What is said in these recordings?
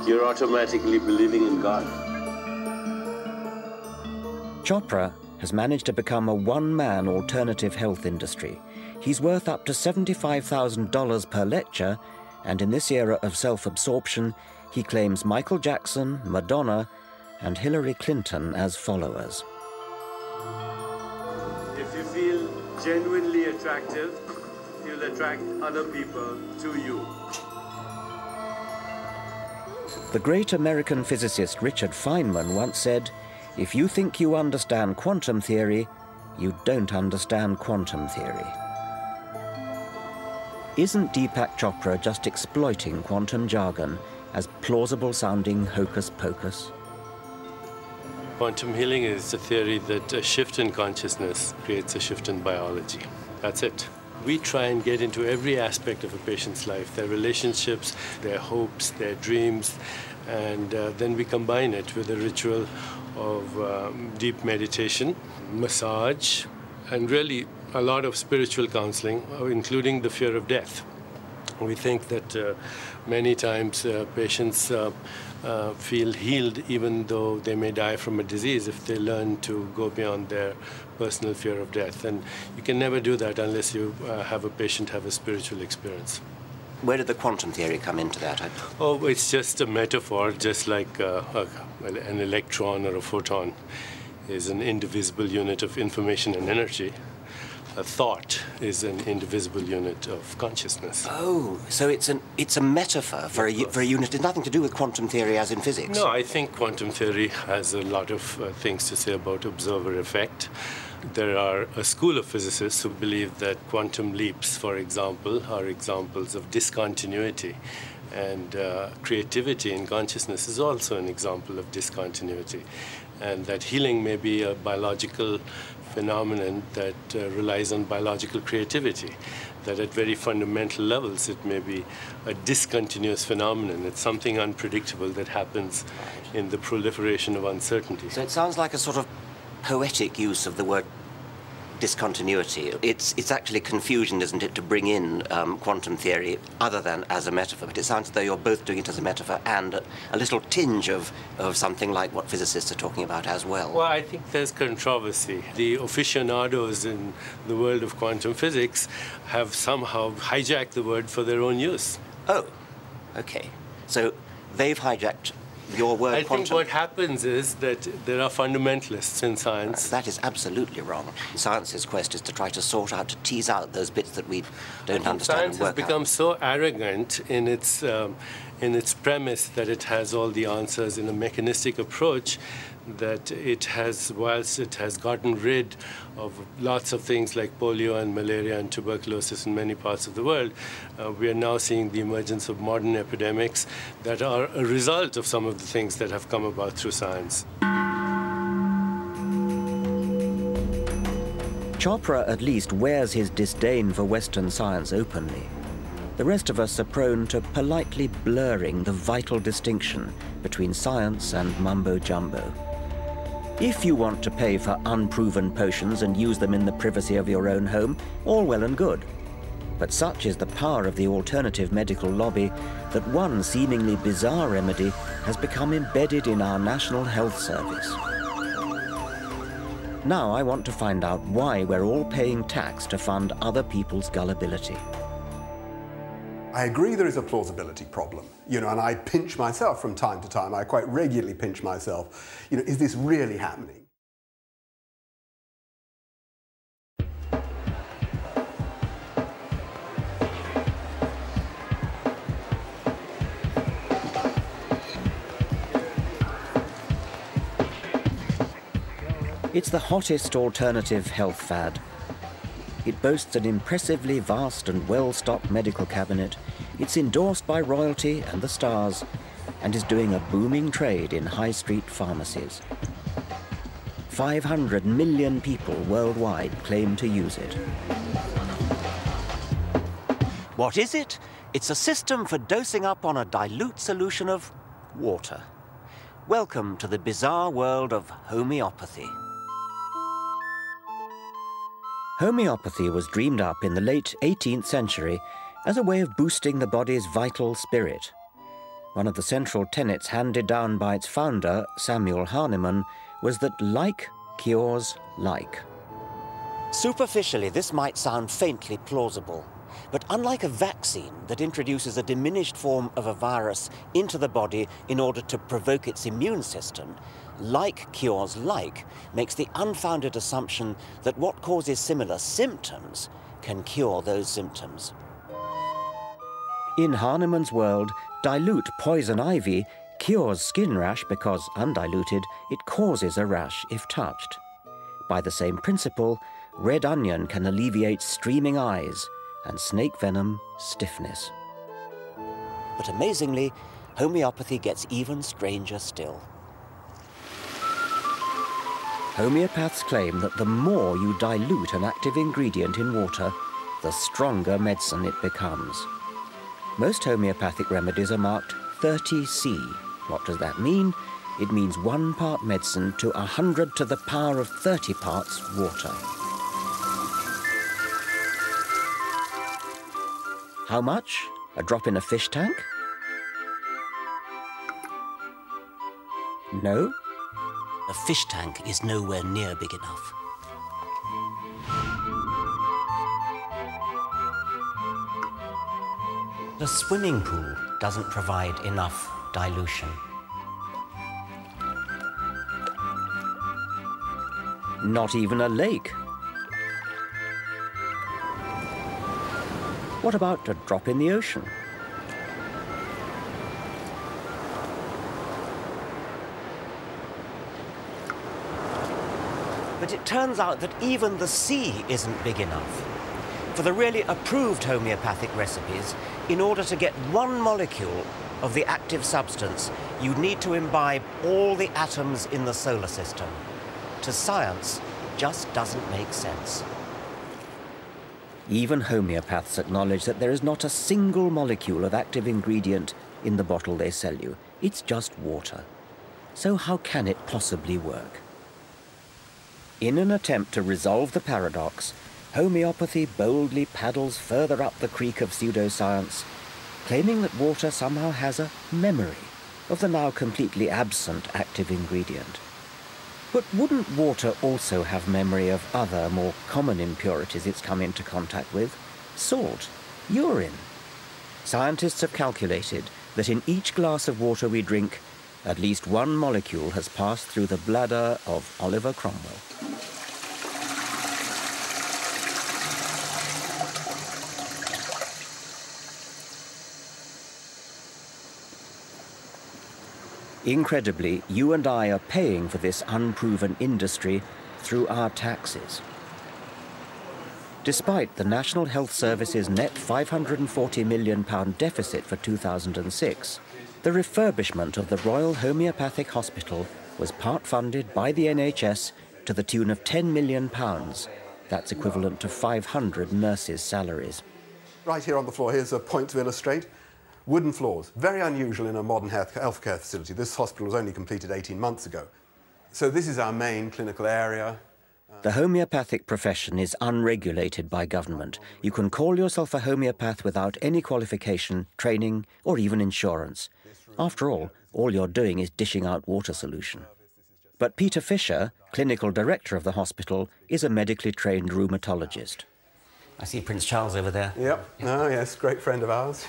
you're automatically believing in God. Chopra has managed to become a one-man alternative health industry. He's worth up to $75,000 per lecture, and in this era of self-absorption, he claims Michael Jackson, Madonna, and Hillary Clinton as followers. If you feel genuinely attractive, you'll attract other people to you. The great American physicist Richard Feynman once said, "If you think you understand quantum theory, you don't understand quantum theory." Isn't Deepak Chopra just exploiting quantum jargon as plausible-sounding hocus-pocus? Quantum healing is a theory that a shift in consciousness creates a shift in biology. That's it. We try and get into every aspect of a patient's life, their relationships, their hopes, their dreams, and then we combine it with a ritual of deep meditation, massage, and really a lot of spiritual counseling, including the fear of death. We think that many times patients feel healed even though they may die from a disease if they learn to go beyond their personal fear of death. And you can never do that unless you have a patient have a spiritual experience. Where did the quantum theory come into that? Oh, it's just a metaphor, just like an electron or a photon is an indivisible unit of information and energy. A thought is an indivisible unit of consciousness. Oh, so it's a metaphor for a unit. It's nothing to do with quantum theory as in physics. No, I think quantum theory has a lot of things to say about observer effect. There are a school of physicists who believe that quantum leaps, for example, are examples of discontinuity. And creativity in consciousness is also an example of discontinuity. And that healing may be a biological phenomenon that relies on biological creativity, that at very fundamental levels it may be a discontinuous phenomenon. It's something unpredictable that happens in the proliferation of uncertainty. So it sounds like a sort of poetic use of the word discontinuity. It's actually confusion, isn't it, to bring in quantum theory other than as a metaphor, but it sounds as though you're both doing it as a metaphor and a little tinge of something like what physicists are talking about as well. Well, I think there's controversy. The aficionados in the world of quantum physics have somehow hijacked the word for their own use. Oh, okay. So they've hijacked your word quantum. I think what happens is that there are fundamentalists in science. That is absolutely wrong. Science's quest is to try to sort out, to tease out those bits that we don't understand and work out. Science has become so arrogant in its premise that it has all the answers in a mechanistic approach that it has, whilst it has gotten rid of lots of things like polio and malaria and tuberculosis in many parts of the world, we are now seeing the emergence of modern epidemics that are a result of some of the things that have come about through science. Chopra at least wears his disdain for Western science openly. The rest of us are prone to politely blurring the vital distinction between science and mumbo-jumbo. If you want to pay for unproven potions and use them in the privacy of your own home, all well and good. But such is the power of the alternative medical lobby that one seemingly bizarre remedy has become embedded in our National Health Service. Now I want to find out why we're all paying tax to fund other people's gullibility. I agree there is a plausibility problem, and I pinch myself from time to time. I quite regularly pinch myself. Is this really happening? It's the hottest alternative health fad. It boasts an impressively vast and well-stocked medical cabinet. It's endorsed by royalty and the stars, and is doing a booming trade in high street pharmacies. 500 million people worldwide claim to use it. What is it? It's a system for dosing up on a dilute solution of water. Welcome to the bizarre world of homeopathy. Homeopathy was dreamed up in the late 18th century as a way of boosting the body's vital spirit. One of the central tenets handed down by its founder, Samuel Hahnemann, was that like cures like. Superficially, this might sound faintly plausible, but unlike a vaccine that introduces a diminished form of a virus into the body in order to provoke its immune system, like cures like makes the unfounded assumption that what causes similar symptoms can cure those symptoms. In Hahnemann's world, dilute poison ivy cures skin rash because, undiluted, it causes a rash if touched. By the same principle, red onion can alleviate streaming eyes and snake venom stiffness. But amazingly, homeopathy gets even stranger still. Homeopaths claim that the more you dilute an active ingredient in water, the stronger medicine it becomes. Most homeopathic remedies are marked 30C. What does that mean? It means 1 part medicine to 100 to the power of 30 parts water. How much? A drop in a fish tank? No. A fish tank is nowhere near big enough. The swimming pool doesn't provide enough dilution. Not even a lake. What about a drop in the ocean? But it turns out that even the sea isn't big enough. For the really approved homeopathic recipes, in order to get 1 molecule of the active substance, you'd need to imbibe all the atoms in the solar system. To science, just doesn't make sense. Even homeopaths acknowledge that there is not a single molecule of active ingredient in the bottle they sell you. It's just water. So how can it possibly work? In an attempt to resolve the paradox, homeopathy boldly paddles further up the creek of pseudoscience, claiming that water somehow has a memory of the now completely absent active ingredient. But wouldn't water also have memory of other, more common impurities it's come into contact with? Salt, urine. Scientists have calculated that in each glass of water we drink, at least 1 molecule has passed through the bladder of Oliver Cromwell. Incredibly, you and I are paying for this unproven industry through our taxes. Despite the National Health Service's net £540 million deficit for 2006, the refurbishment of the Royal Homeopathic Hospital was part funded by the NHS to the tune of £10 million. That's equivalent to 500 nurses' salaries. Right here on the floor, here's a point to illustrate. Wooden floors, very unusual in a modern healthcare facility. This hospital was only completed 18 months ago. So this is our main clinical area. The homeopathic profession is unregulated by government. You can call yourself a homeopath without any qualification, training, or even insurance. After all you're doing is dishing out water solution. But Peter Fisher, clinical director of the hospital, is a medically trained rheumatologist. I see Prince Charles over there. Yep. Oh, yes, great friend of ours.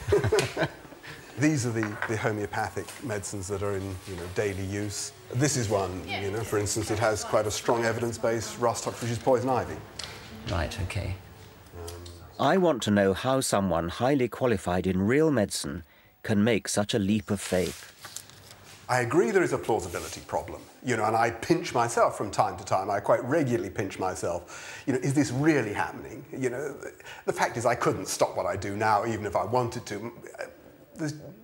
These are the homeopathic medicines that are in, daily use. This is one, for instance, it has quite a strong evidence base, rust, which is poison ivy. Right, OK. I want to know how someone highly qualified in real medicine can make such a leap of faith. I agree there is a plausibility problem, and I pinch myself from time to time. I quite regularly pinch myself. Is this really happening? The fact is I couldn't stop what I do now, even if I wanted to.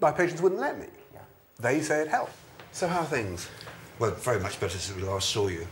My patients wouldn't let me. Yeah. They say it helped. So how are things? Well, very much better since we last saw you.